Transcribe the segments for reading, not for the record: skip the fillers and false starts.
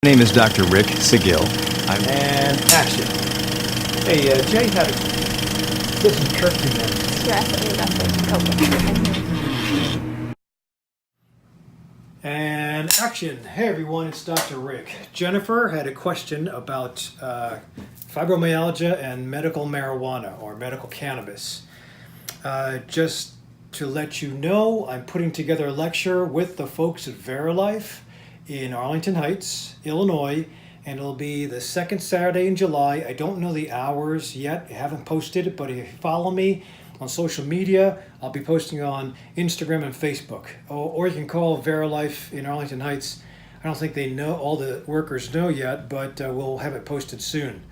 My name is Dr. Rick Seguil. And action. Hey, Jay had a... This is Kirk again. Stress and investment. And action. Hey everyone, it's Dr. Rick. Jennifer had a question about fibromyalgia and medical marijuana or medical cannabis. Just to let you know, I'm putting together a lecture with the folks at Verilife in Arlington Heights, Illinois, and it'll be the second Saturday in July. I don't know the hours yet. I haven't posted it, but if you follow me on social media, I'll be posting on Instagram and Facebook. Or you can call Verilife in Arlington Heights. I don't think they know, all the workers know yet, but we'll have it posted soon.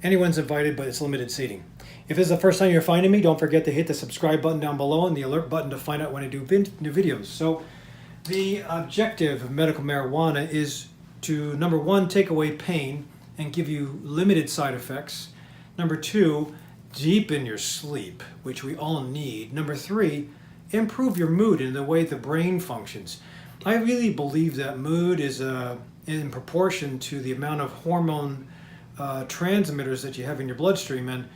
Anyone's invited, but it's limited seating. If this is the first time you're finding me, don't forget to hit the subscribe button down below and the alert button to find out when I do new videos. So the objective of medical marijuana is to, number one, take away pain and give you limited side effects. Number two, deepen your sleep, which we all need. Number three, improve your mood and the way the brain functions. I really believe that mood is in proportion to the amount of hormone transmitters that you have in your bloodstream, and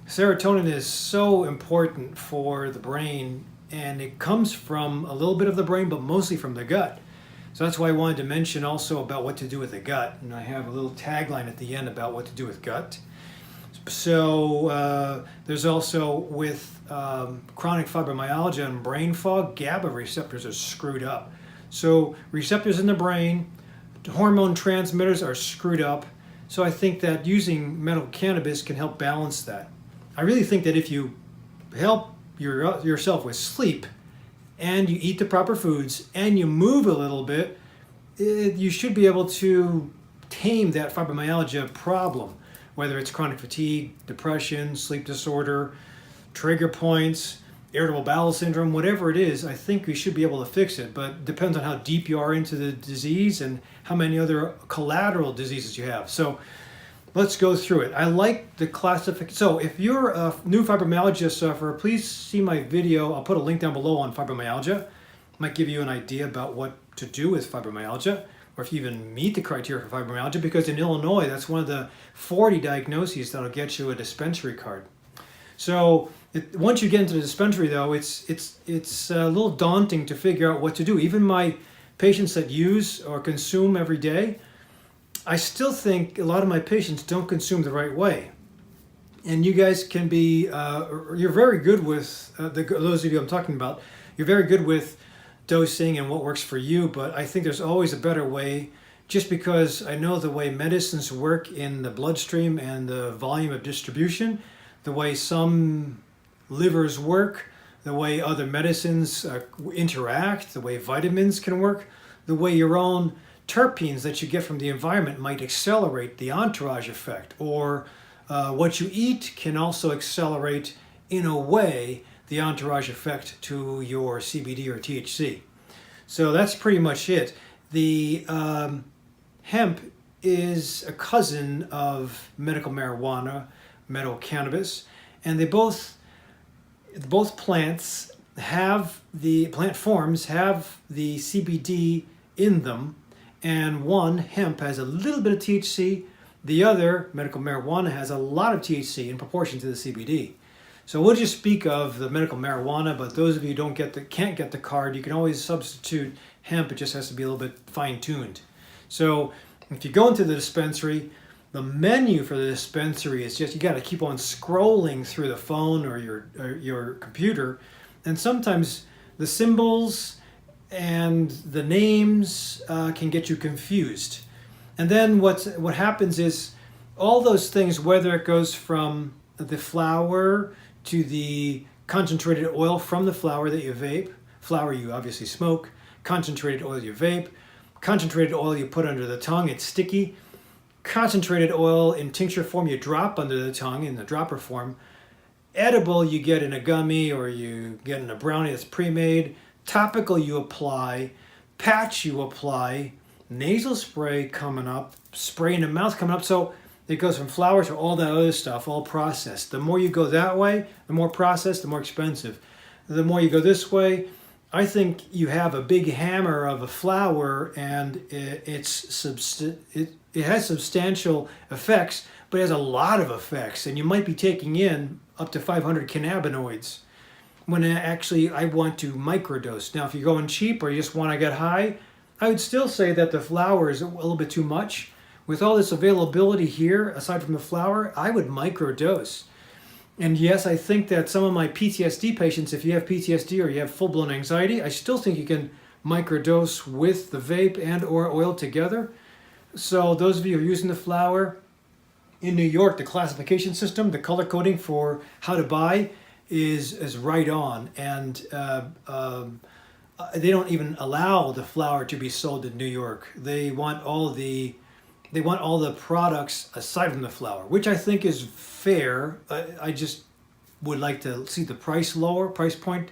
serotonin is so important for the brain, and it comes from a little bit of the brain, but mostly from the gut. So that's why I wanted to mention also about what to do with the gut, and I have a little tagline at the end about what to do with gut. So there's also with chronic fibromyalgia and brain fog, GABA receptors are screwed up. So receptors in the brain, hormone transmitters are screwed up. So I think that using medical cannabis can help balance that. I really think that if you help yourself with sleep and you eat the proper foods and you move a little bit, you should be able to tame that fibromyalgia problem, whether it's chronic fatigue, depression, sleep disorder, trigger points, irritable bowel syndrome, whatever it is. I think we should be able to fix it, but it depends on how deep you are into the disease and how many other collateral diseases you have. So let's go through it. I like the classification. So if you're a new fibromyalgia sufferer, please see my video. I'll put a link down below on fibromyalgia. Might give you an idea about what to do with fibromyalgia, or if you even meet the criteria for fibromyalgia, because in Illinois, that's one of the 40 diagnoses that'll get you a dispensary card. So once you get into the dispensary, though, it's a little daunting to figure out what to do. Even my patients that use or consume every day, I still think a lot of my patients don't consume the right way. And you guys can be, you're very good with, those of you I'm talking about, you're very good with dosing and what works for you, but I think there's always a better way, just because I know the way medicines work in the bloodstream and the volume of distribution, the way some livers work, the way other medicines interact, the way vitamins can work, the way your own terpenes that you get from the environment might accelerate the entourage effect, or what you eat can also accelerate, in a way, the entourage effect to your CBD or THC. So that's pretty much it. The hemp is a cousin of medical marijuana, medical cannabis, and they both plants have the plant forms have the CBD in them. And one, hemp, has a little bit of THC. The other, medical marijuana, has a lot of THC in proportion to the CBD. So we'll just speak of the medical marijuana, but those of you who can't get the card, you can always substitute hemp. It just has to be a little bit fine-tuned. So if you go into the dispensary, the menu for the dispensary is just, you got to keep on scrolling through the phone or your computer, and sometimes the symbols and the names can get you confused. And then what happens is all those things, whether it goes from the flower to the concentrated oil from the flower that you vape, flower you obviously smoke, concentrated oil you vape, concentrated oil you put under the tongue, it's sticky, concentrated oil in tincture form you drop under the tongue in the dropper form, edible you get in a gummy or you get in a brownie that's pre-made, topical you apply, patch you apply, nasal spray coming up, spray in the mouth coming up. So it goes from flower to all that other stuff, all processed. The more you go that way, the more processed, the more expensive. The more you go this way, I think you have a big hammer of a flower, and It has substantial effects, but it has a lot of effects, and you might be taking in up to 500 cannabinoids when actually I want to microdose. Now, if you're going cheap or you just want to get high, I would still say that the flower is a little bit too much. With all this availability here, aside from the flower, I would microdose. And yes, I think that some of my PTSD patients, if you have PTSD or you have full-blown anxiety, I still think you can microdose with the vape and or oil together. So those of you who are using the flower, in New York, the classification system, the color coding for how to buy is right on. And they don't even allow the flower to be sold in New York. They want all the products aside from the flower, which I think is fair. I just would like to see the price lower. Price point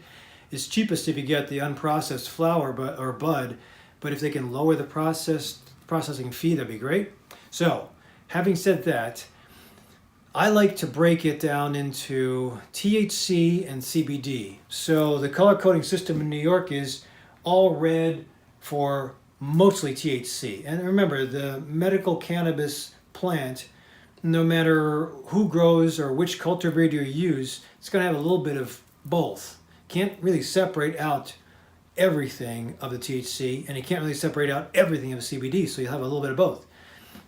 is cheapest if you get the unprocessed flower or bud, but if they can lower the processing fee, that'd be great. So, having said that, I like to break it down into THC and CBD. So the color coding system in New York is all red for mostly THC. And remember, the medical cannabis plant, no matter who grows or which cultivar you use, it's going to have a little bit of both. Can't really separate out everything of the THC, and you can't really separate out everything of CBD, so you'll have a little bit of both.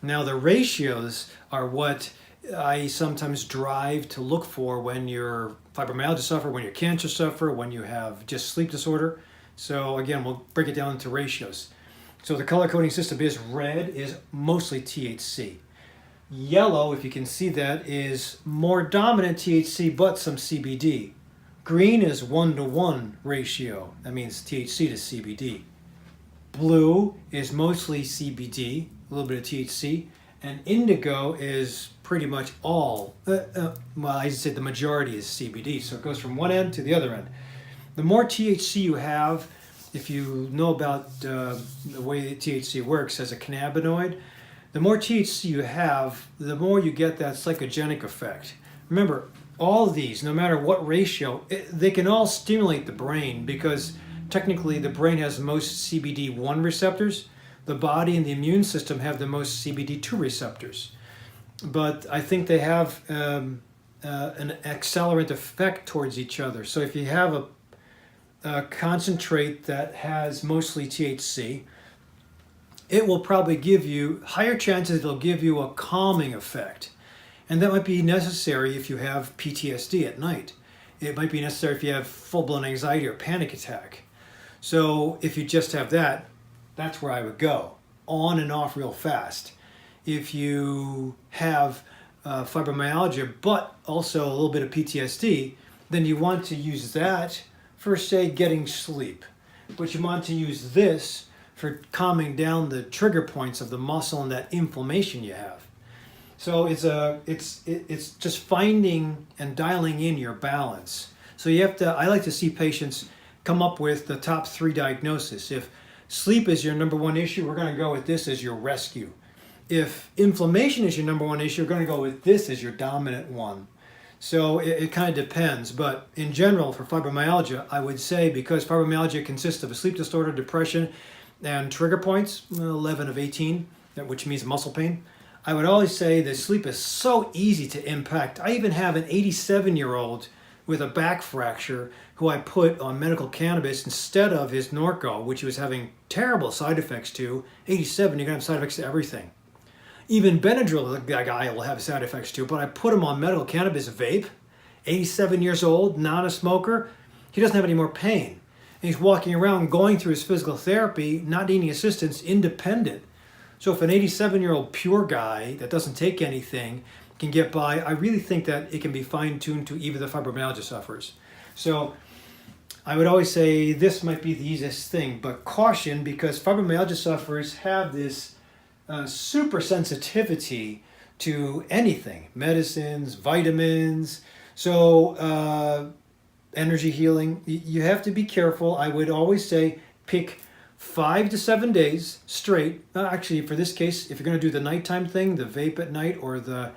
Now, the ratios are what I sometimes drive to look for when you're fibromyalgia suffer, when you're cancer suffer, when you have just sleep disorder. So again, we'll break it down into ratios. So the color coding system is red is mostly THC. Yellow, if you can see that, is more dominant THC but some CBD. Green is 1-to-1 ratio. That means THC to CBD. Blue is mostly CBD, a little bit of THC. And indigo is pretty much all, well, I say the majority is CBD. So it goes from one end to the other end. The more THC you have, if you know about the way THC works as a cannabinoid, the more THC you have, the more you get that psychogenic effect. Remember, all of these, no matter what ratio, they can all stimulate the brain because technically the brain has most CBD1 receptors. The body and the immune system have the most CBD2 receptors. But I think they have an accelerant effect towards each other. So if you have a concentrate that has mostly THC, it will probably give you higher chances it'll give you a calming effect. And that might be necessary if you have PTSD at night. It might be necessary if you have full-blown anxiety or panic attack. So if you just have that, that's where I would go, on and off real fast. If you have fibromyalgia, but also a little bit of PTSD, then you want to use that for, say, getting sleep. But you want to use this for calming down the trigger points of the muscle and that inflammation you have. So it's just finding and dialing in your balance. So you have to, I like to see patients come up with the top 3 diagnoses. If sleep is your number 1 issue, we're going to go with this as your rescue. If inflammation is your number 1 issue, we're going to go with this as your dominant one. So it kind of depends, but in general for fibromyalgia, I would say because fibromyalgia consists of a sleep disorder, depression, and trigger points, 11 of 18, which means muscle pain, I would always say that sleep is so easy to impact. I even have an 87-year-old with a back fracture who I put on medical cannabis instead of his Norco, which he was having terrible side effects to. 87, you're going to have side effects to everything. Even Benadryl, that guy will have side effects too, but I put him on medical cannabis vape, 87 years old, not a smoker. He doesn't have any more pain. And he's walking around going through his physical therapy, not needing assistance, independent. So if an 87-year-old pure guy that doesn't take anything can get by, I really think that it can be fine-tuned to even the fibromyalgia sufferers. So I would always say this might be the easiest thing, but caution because fibromyalgia sufferers have this super sensitivity to anything, medicines, vitamins, so energy healing. You have to be careful. I would always say pick 5 to 7 days straight. Actually, for this case, if you're going to do the nighttime thing, the vape at night or the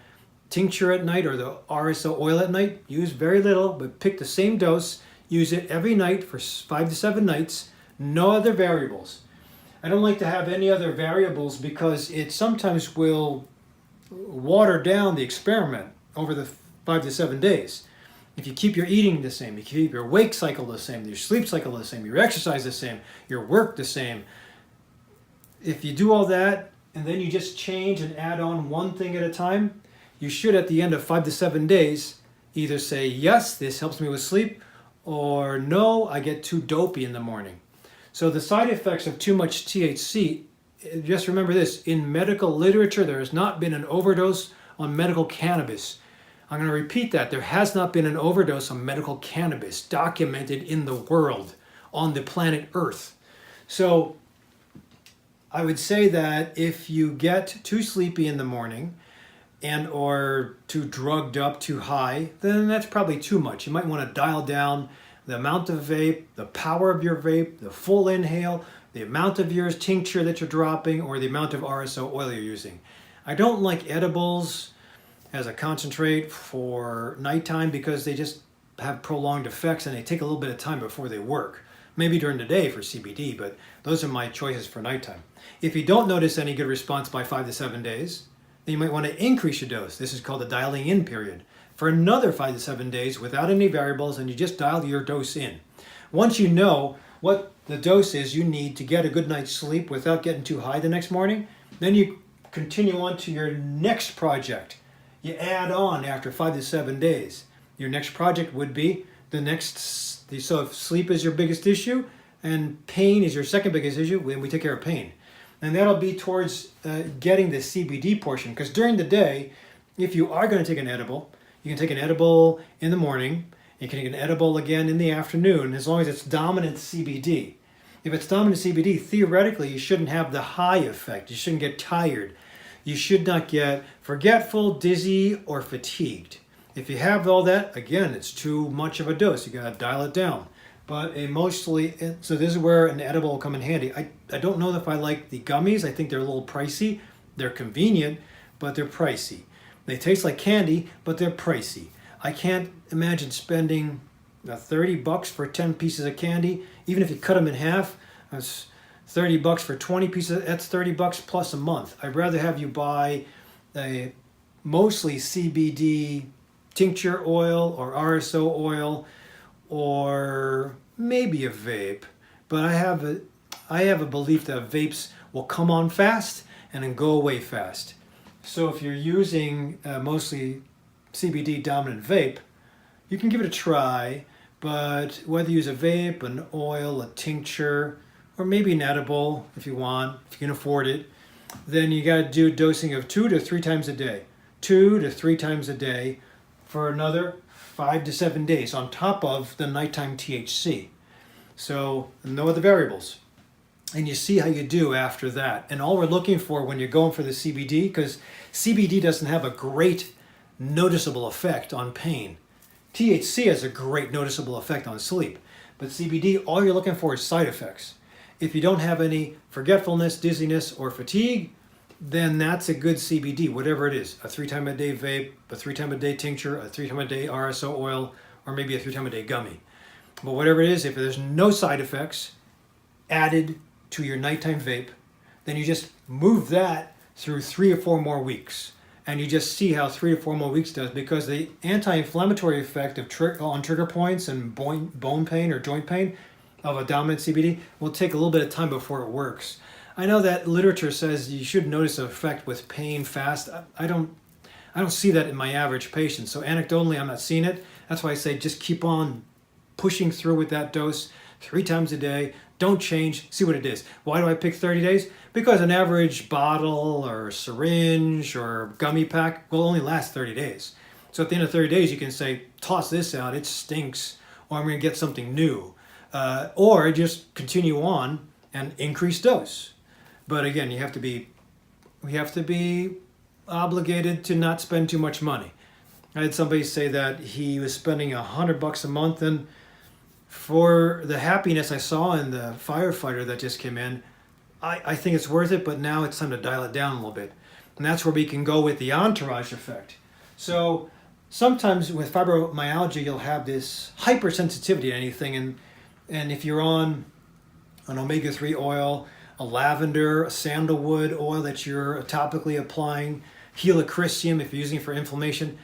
tincture at night or the RSO oil at night, use very little, but pick the same dose. Use it every night for 5 to 7 nights. No other variables. I don't like to have any other variables because it sometimes will water down the experiment over the 5 to 7 days. If you keep your eating the same, you keep your wake cycle the same, your sleep cycle the same, your exercise the same, your work the same, if you do all that and then you just change and add on one thing at a time, you should at the end of 5 to 7 days either say, yes, this helps me with sleep, or no, I get too dopey in the morning. So the side effects of too much THC, just remember this, in medical literature, there has not been an overdose on medical cannabis. I'm going to repeat that. There has not been an overdose on medical cannabis documented in the world on the planet Earth. So I would say that if you get too sleepy in the morning and or too drugged up, too high, then that's probably too much. You might want to dial down the amount of vape, the power of your vape, the full inhale, the amount of your tincture that you're dropping, or the amount of RSO oil you're using. I don't like edibles as a concentrate for nighttime because they just have prolonged effects and they take a little bit of time before they work. Maybe during the day for CBD, but those are my choices for nighttime. If you don't notice any good response by 5 to 7 days, then you might want to increase your dose. This is called the dialing in period. For another 5 to 7 days without any variables, and you just dial your dose in. Once you know what the dose is you need to get a good night's sleep without getting too high the next morning, then you continue on to your next project. You add on after 5 to 7 days. Your next project would be so if sleep is your biggest issue and pain is your second biggest issue, then we take care of pain. And that'll be towards getting the CBD portion. Because during the day, if you are going to take an edible, you can take an edible in the morning, you can take an edible again in the afternoon, as long as it's dominant CBD. If it's dominant CBD, theoretically, you shouldn't have the high effect. You shouldn't get tired. You should not get forgetful, dizzy, or fatigued. If you have all that, again, it's too much of a dose. You got to dial it down. But so this is where an edible will come in handy. I don't know if I like the gummies. I think they're a little pricey. They're convenient, but they're pricey. They taste like candy, but they're pricey. I can't imagine spending $30 for 10 pieces of candy. Even if you cut them in half, that's $30 for 20 pieces. That's $30 plus a month. I'd rather have you buy a mostly CBD tincture oil or RSO oil, or maybe a vape. But I have a belief that vapes will come on fast and then go away fast. So if you're using mostly CBD dominant vape, you can give it a try, but whether you use a vape, an oil, a tincture, or maybe an edible if you want, if you can afford it, then you got to do dosing of 2 to 3 times a day. 2 to 3 times a day for another 5 to 7 days on top of the nighttime THC. So no other variables. And you see how you do after that. And all we're looking for when you're going for the CBD, because CBD doesn't have a great noticeable effect on pain. THC has a great noticeable effect on sleep. But CBD, all you're looking for is side effects. If you don't have any forgetfulness, dizziness, or fatigue, then that's a good CBD, whatever it is. A 3-time-a-day vape, a 3-time-a-day tincture, a 3-time-a-day RSO oil, or maybe a 3-time-a-day gummy. But whatever it is, if there's no side effects added to your nighttime vape, then you just move that through 3 or 4 more weeks. And you just see how 3 or 4 more weeks does, because the anti-inflammatory effect of on trigger points and bone pain or joint pain of a dominant CBD will take a little bit of time before it works. I know that literature says you should notice an effect with pain fast. I don't see that in my average patient. So anecdotally, I'm not seeing it. That's why I say just keep on pushing through with that dose 3 times a day. Don't change. See what it is. Why do I pick 30 days? Because an average bottle or syringe or gummy pack will only last 30 days. So at the end of 30 days, you can say, toss this out. It stinks. Or I'm going to get something new. Or just continue on and increase dose. But again, we have to be obligated to not spend too much money. I had somebody say that he was spending $100 a month, and for the happiness I saw in the firefighter that just came in, I think it's worth it, but now it's time to dial it down a little bit. And that's where we can go with the entourage effect. So sometimes with fibromyalgia, you'll have this hypersensitivity to anything, and if you're on an omega-3 oil, a lavender, a sandalwood oil that you're topically applying, helichrysum if you're using it for inflammation.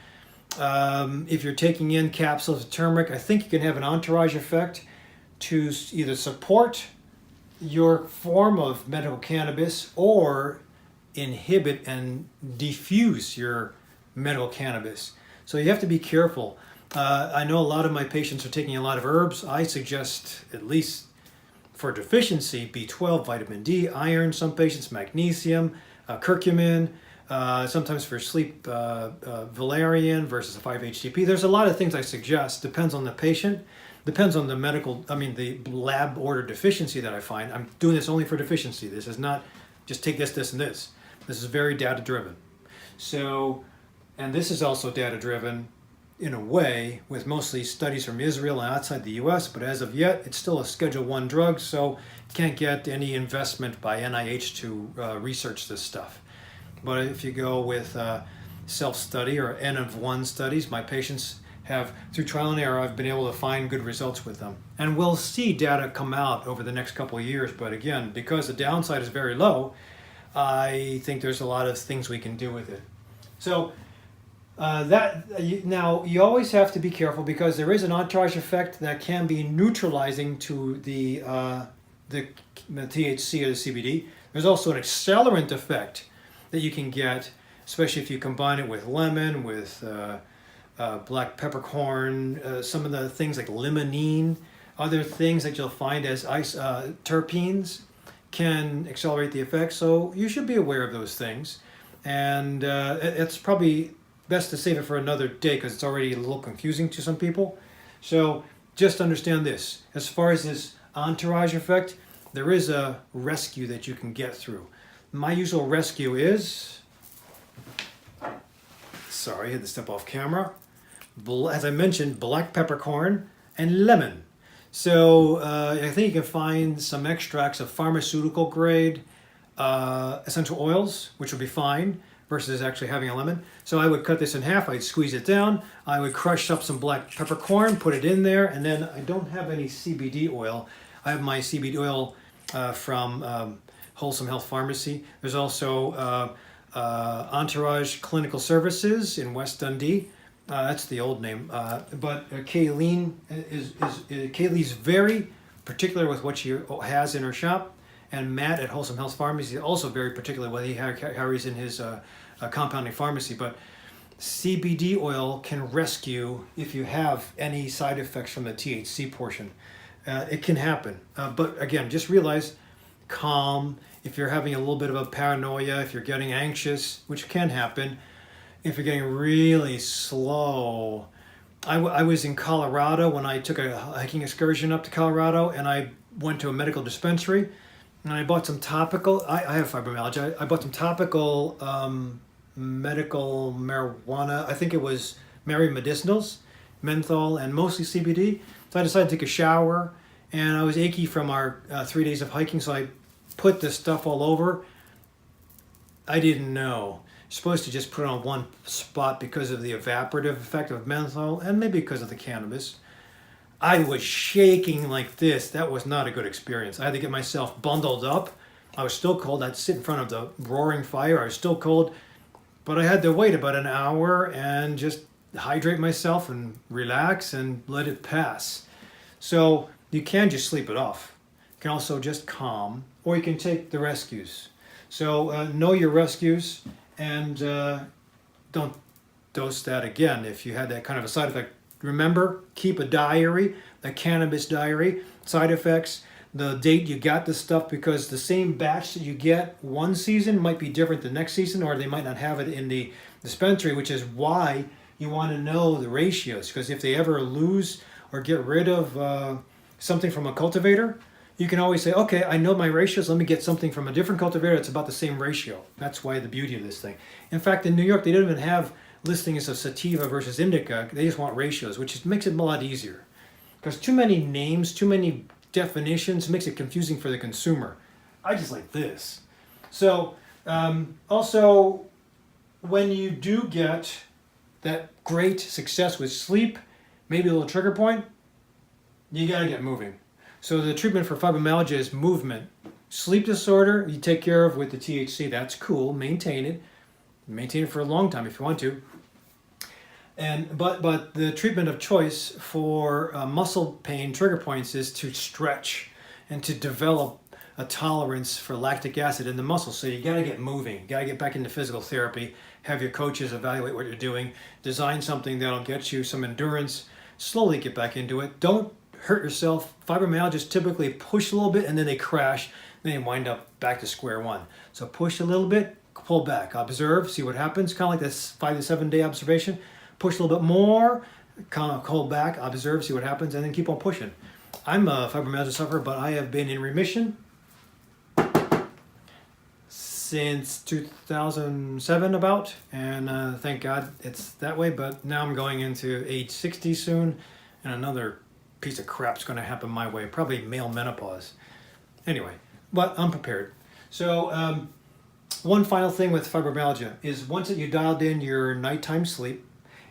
If you're taking in capsules of turmeric, I think you can have an entourage effect to either support your form of medical cannabis or inhibit and diffuse your medical cannabis. So you have to be careful. I know a lot of my patients are taking a lot of herbs. I suggest, at least for deficiency, B12, vitamin D, iron, some patients, magnesium, curcumin, sometimes for sleep, valerian versus a 5-HTP. There's a lot of things I suggest. Depends on the patient. Depends on the the lab order deficiency that I find. I'm doing this only for deficiency. This is not just take this, this, and this. This is very data driven. So, and this is also data driven in a way with mostly studies from Israel and outside the US, but as of yet, it's still a Schedule 1 drug, so can't get any investment by NIH to research this stuff. But if you go with self-study or N of 1 studies, my patients have, through trial and error, I've been able to find good results with them. And we'll see data come out over the next couple of years, but again, because the downside is very low, I think there's a lot of things we can do with it. So now you always have to be careful because there is an entourage effect that can be neutralizing to the THC or the CBD. There's also an accelerant effect that you can get, especially if you combine it with lemon, with black peppercorn, some of the things like limonene, other things that you'll find as terpenes can accelerate the effect. So you should be aware of those things. And it's probably best to save it for another day because it's already a little confusing to some people. So just understand this. As far as this entourage effect, there is a rescue that you can get through. My usual rescue is, sorry, I had to step off camera. As I mentioned, black peppercorn and lemon. So I think you can find some extracts of pharmaceutical grade essential oils, which would be fine, versus actually having a lemon. So I would cut this in half, I'd squeeze it down, I would crush up some black peppercorn, put it in there, and then I don't have any CBD oil. I have my CBD oil from Wholesome Health Pharmacy. There's also Entourage Clinical Services in West Dundee. That's the old name. But Kayleen Kaylee's very particular with what she has in her shop. And Matt at Wholesome Health Pharmacy is also very particular what he carries in his compounding pharmacy. But CBD oil can rescue if you have any side effects from the THC portion. It can happen. But again, just realize calm. If you're having a little bit of a paranoia, if you're getting anxious, which can happen, if you're getting really slow. I was in Colorado when I took a hiking excursion up to Colorado, and I went to a medical dispensary, and I bought some topical, I have fibromyalgia, I bought some topical medical marijuana, I think it was Mary Medicinals, menthol, and mostly CBD. So I decided to take a shower, and I was achy from our 3 days of hiking, so I put this stuff all over. I didn't know. You're supposed to just put it on one spot because of the evaporative effect of menthol and maybe because of the cannabis. I was shaking like this. That was not a good experience. I had to get myself bundled up. I was still cold. I'd sit in front of the roaring fire. I was still cold, but I had to wait about an hour and just hydrate myself and relax and let it pass. So you can just sleep it off. You can also just calm, or you can take the rescues. So know your rescues. And don't dose that again if you had that kind of a side effect. Remember, keep a diary, a cannabis diary, side effects, the date you got the stuff, because the same batch that you get one season might be different the next season, or they might not have it in the dispensary, which is why you want to know the ratios. Because if they ever lose or get rid of something from a cultivator, you can always say, okay, I know my ratios. Let me get something from a different cultivator that's about the same ratio. That's why the beauty of this thing. In fact, in New York, they don't even have listings of sativa versus indica. They just want ratios, which makes it a lot easier. Because too many names, too many definitions makes it confusing for the consumer. I just like this. So also, when you do get that great success with sleep, maybe a little trigger point, you got to get moving. So the treatment for fibromyalgia is movement. Sleep disorder, you take care of with the THC. That's cool. Maintain it. Maintain it for a long time if you want to. But the treatment of choice for muscle pain trigger points is to stretch and to develop a tolerance for lactic acid in the muscle. So you got to get moving. You got to get back into physical therapy. Have your coaches evaluate what you're doing. Design something that'll get you some endurance. Slowly get back into it. Don't hurt yourself. Fibromyalgists typically push a little bit and then they crash. Then they wind up back to square one. So push a little bit, pull back, observe, see what happens. Kind of like this 5 to 7 day observation. Push a little bit more, kind of hold back, observe, see what happens, and then keep on pushing. I'm a fibromyalgia sufferer, but I have been in remission since 2007 about, and thank God it's that way. But now I'm going into age 60 soon, and another piece of crap's going to happen my way, probably male menopause. Anyway, but I'm prepared. So one final thing with fibromyalgia is once that you dialed in your nighttime sleep,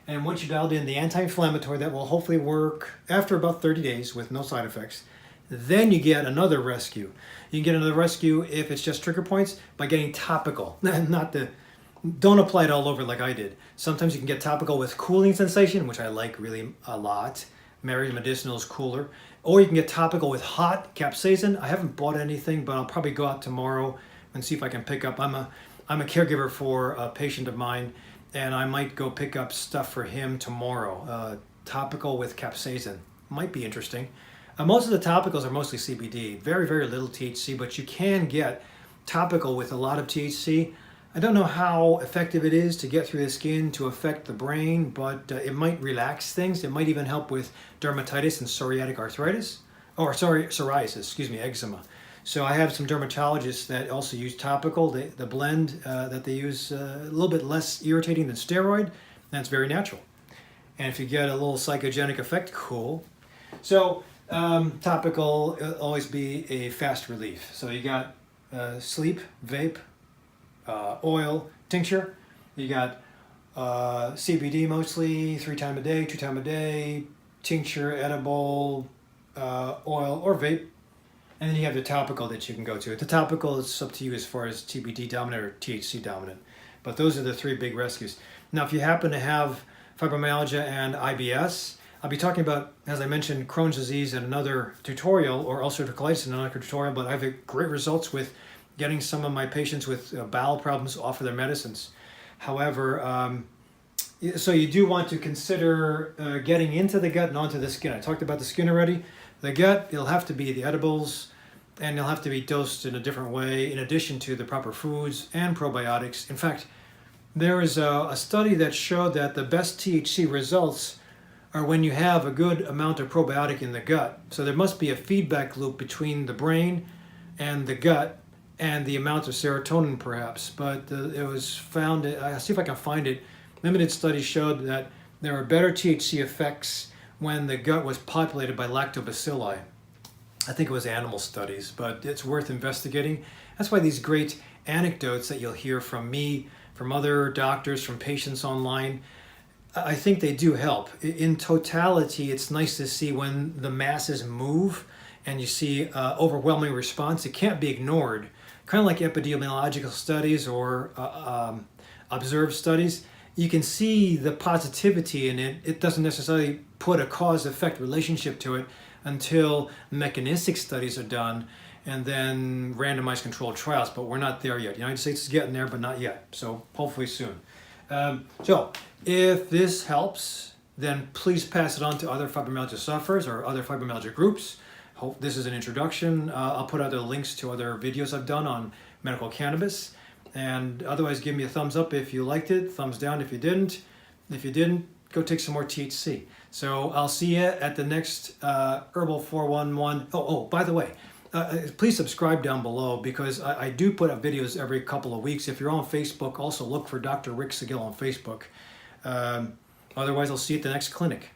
and once you dialed in the anti-inflammatory that will hopefully work after about 30 days with no side effects, then you get another rescue. You can get another rescue if it's just trigger points by getting topical. Don't apply it all over like I did. Sometimes you can get topical with cooling sensation, which I like really a lot. Mary Medicinal is cooler. Or you can get topical with hot capsaicin. I haven't bought anything, but I'll probably go out tomorrow and see if I can pick up. I'm a caregiver for a patient of mine, and I might go pick up stuff for him tomorrow. Topical with capsaicin. Might be interesting. Most of the topicals are mostly CBD. Very, very little THC, but you can get topical with a lot of THC. I don't know how effective it is to get through the skin to affect the brain, but it might relax things. It might even help with dermatitis and psoriatic arthritis. Psoriasis, eczema. So I have some dermatologists that also use topical. The blend that they use a little bit less irritating than steroid. That's very natural. And if you get a little psychogenic effect, cool. So topical always be a fast relief. So you got sleep, vape, oil, tincture. You got CBD mostly 3 times a day, 2 times a day, tincture, edible, oil, or vape. And then you have the topical that you can go to. The topical is up to you as far as TBD dominant or THC dominant. But those are the 3 big rescues. Now, if you happen to have fibromyalgia and IBS, I'll be talking about, as I mentioned, Crohn's disease in another tutorial, or ulcerative colitis in another tutorial, but I've had great results with getting some of my patients with bowel problems off of their medicines. However, so you do want to consider getting into the gut and onto the skin. I talked about the skin already. The gut, it'll have to be the edibles, and they'll have to be dosed in a different way in addition to the proper foods and probiotics. In fact, there is a study that showed that the best THC results are when you have a good amount of probiotic in the gut. So there must be a feedback loop between the brain and the gut and the amount of serotonin perhaps. But it was found, I'll see if I can find it, limited studies showed that there are better THC effects when the gut was populated by lactobacilli. I think it was animal studies, but it's worth investigating. That's why these great anecdotes that you'll hear from me, from other doctors, from patients online, I think they do help. In totality, it's nice to see when the masses move and you see overwhelming response. It can't be ignored. Kind of like epidemiological studies or observed studies. You can see the positivity in it. It doesn't necessarily put a cause-effect relationship to it until mechanistic studies are done and then randomized controlled trials, but we're not there yet. The United States is getting there, but not yet. So hopefully soon. So if this helps, then please pass it on to other fibromyalgia sufferers or other fibromyalgia groups. Hope this is an introduction. I'll put out the links to other videos I've done on medical cannabis. And otherwise, give me a thumbs up if you liked it, thumbs down if you didn't. If you didn't, go take some more THC. So I'll see you at the next Herbal 411. Oh, by the way, please subscribe down below because I do put up videos every couple of weeks. If you're on Facebook, also look for Dr. Rick Seguil on Facebook. Otherwise, I'll see you at the next clinic.